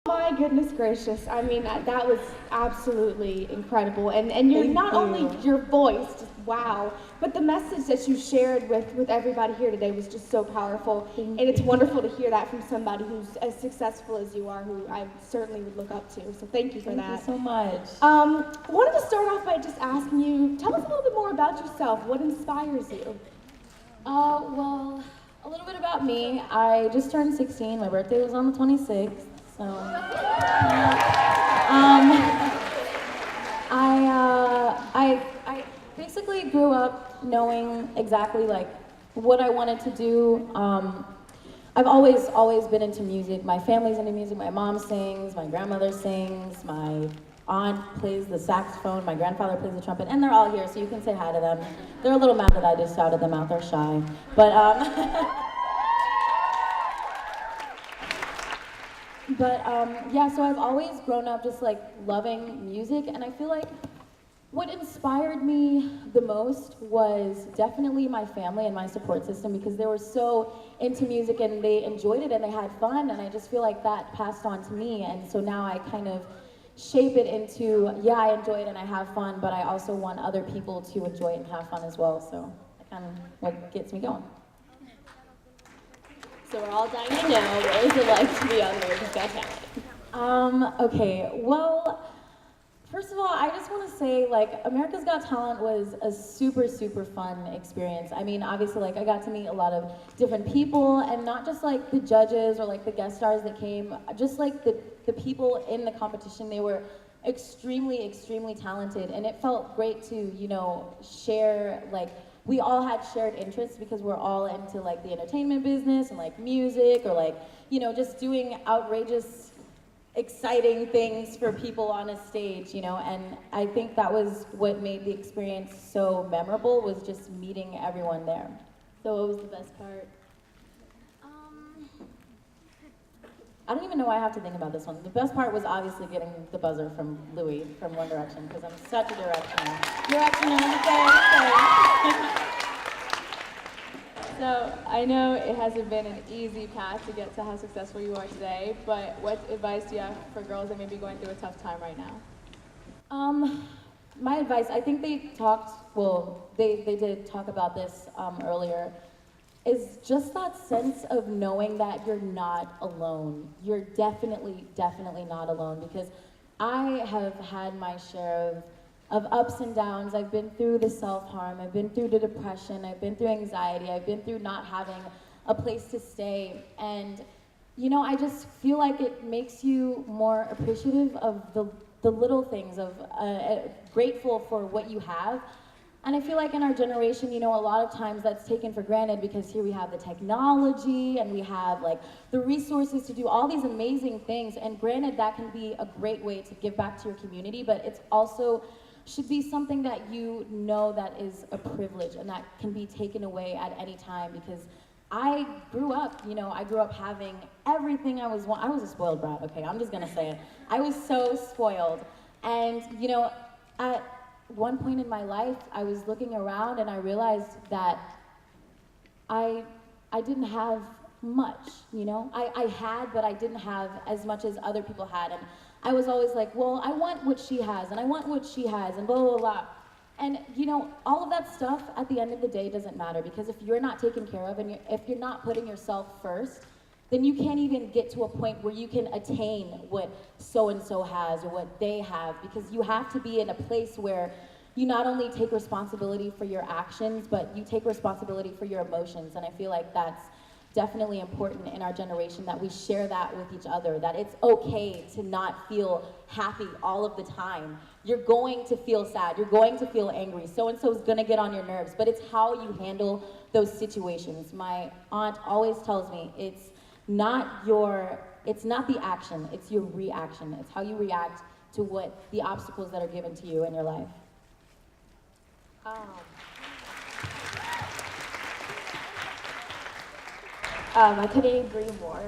My goodness gracious. I mean, that was absolutely incredible. And you're Thank not only you. your voice, just wow, but the message that you shared with everybody here today was just so powerful. Thank And it's you. wonderful to hear that from somebody who's as successful as you are, who I certainly would look up to. So thank you for Thank you that. so much. Wanted to start off by just asking you, tell us a little bit more about yourself. What inspires you? Well, a little bit about me. I just turned 16. My birthday was on the 26th. So, I basically grew up knowing exactly like what I wanted to do. I've always been into music. My family's into music. My mom sings. My grandmother sings. My aunt plays the saxophone. My grandfather plays the trumpet, and they're all here, so you can say hi to them. They're a little mad that I just shouted them out. They're shy, but yeah. So I've always grown up just like loving music, and I feel like what inspired me the most was definitely my family and my support system because they were so into music and they enjoyed it and they had fun, and I just feel like that passed on to me, and so now I kind of shape it into, yeah, I enjoy it and I have fun, but I also want other people to enjoy it and have fun as well, so that kind of what gets me going. So we're all dying to know, what was it like to be on America's Got Talent? Okay, well, first of all, I just want to say, like, America's Got Talent was a super, super fun experience. I mean, obviously, like, I got to meet a lot of different people, and not just, like, the judges or, like, the guest stars that came, just, like, the people in the competition. They were extremely, extremely talented, and it felt great to, you know, share, like, we all had shared interests because we're all into, like, the entertainment business and, like, music or, like, you know, just doing outrageous exciting things for people on a stage, you know, and I think that was what made the experience so memorable, was just meeting everyone there. So what was the best part? I don't even know why I have to think about this one. The best part was obviously getting the buzzer from Louis from One Direction, because I'm such a directioner. So I know it hasn't been an easy path to get to how successful you are today, but what advice do you have for girls that may be going through a tough time right now? My advice, I think they talked, well, they did talk about this earlier, is just that sense of knowing that you're not alone. You're definitely, definitely not alone, because I have had my share of ups and downs. I've been through the self-harm, I've been through the depression, I've been through anxiety, I've been through not having a place to stay. And, you know, I just feel like it makes you more appreciative of the little things, of grateful for what you have. And I feel like in our generation, you know, a lot of times that's taken for granted because here we have the technology and we have like the resources to do all these amazing things. And granted, that can be a great way to give back to your community, but it's also should be something that you know that is a privilege and that can be taken away at any time, because I grew up, you know, I grew up having everything I was a spoiled brat, okay, I'm just gonna say it. I was so spoiled. And, you know, at one point in my life, I was looking around and I realized that I didn't have much, you know? I had, but I didn't have as much as other people had. And I was always like, well, I want what she has, and I want what she has, and blah, blah, blah. And, you know, all of that stuff at the end of the day doesn't matter, because if you're not taken care of and if you're not putting yourself first, then you can't even get to a point where you can attain what so-and-so has or what they have, because you have to be in a place where you not only take responsibility for your actions, but you take responsibility for your emotions. And I feel like that's definitely important in our generation, that we share that with each other, that it's okay to not feel happy all of the time. You're going to feel sad, you're going to feel angry, so-and-so is gonna get on your nerves, but it's how you handle those situations. My aunt always tells me it's not the action, it's your reaction. It's how you react to what the obstacles that are given to you in your life. I couldn't agree more.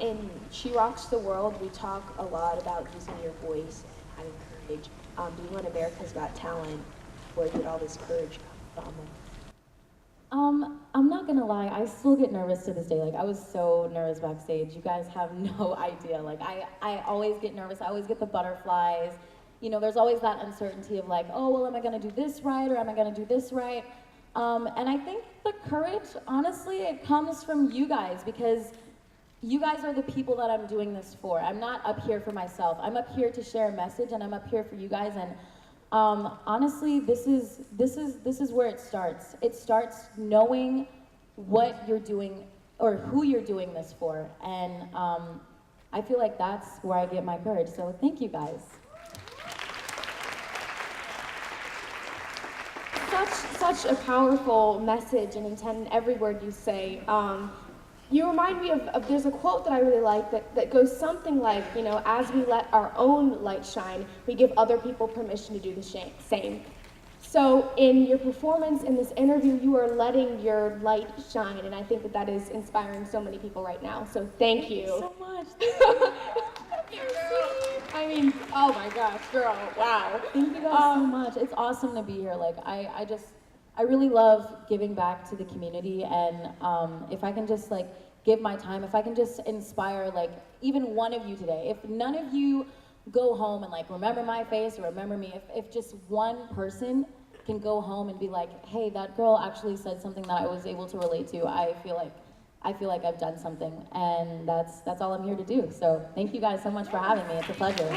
In She Rocks the World, we talk a lot about using your voice and having courage. Being on America's Got Talent, where did all this courage come from? I'm not gonna lie, I still get nervous to this day. Like, I was so nervous backstage. You guys have no idea. Like, I always get nervous. I always get the butterflies. You know, there's always that uncertainty of like, oh, well, am I gonna do this right or am I gonna do this right? And I think the courage, honestly, it comes from you guys because you guys are the people that I'm doing this for. I'm not up here for myself. I'm up here to share a message, and I'm up here for you guys. And honestly, this is where it starts. It starts knowing what you're doing or who you're doing this for, and I feel like that's where I get my courage. So thank you guys. Such a powerful message and intent in every word you say. You remind me of there's a quote that I really like that goes something like, you know, as we let our own light shine, we give other people permission to do the same. So in your performance in this interview, you are letting your light shine, and I think that is inspiring so many people right now. So thank you. So much. I mean, oh my gosh, girl, wow. Thank you guys so much. It's awesome to be here. Like, I really love giving back to the community, and if I can just like give my time, if I can just inspire like even one of you today, if none of you go home and like remember my face or remember me, if just one person can go home and be like, hey, that girl actually said something that I was able to relate to, I feel like I've done something, and that's all I'm here to do. So thank you guys so much for having me. It's a pleasure.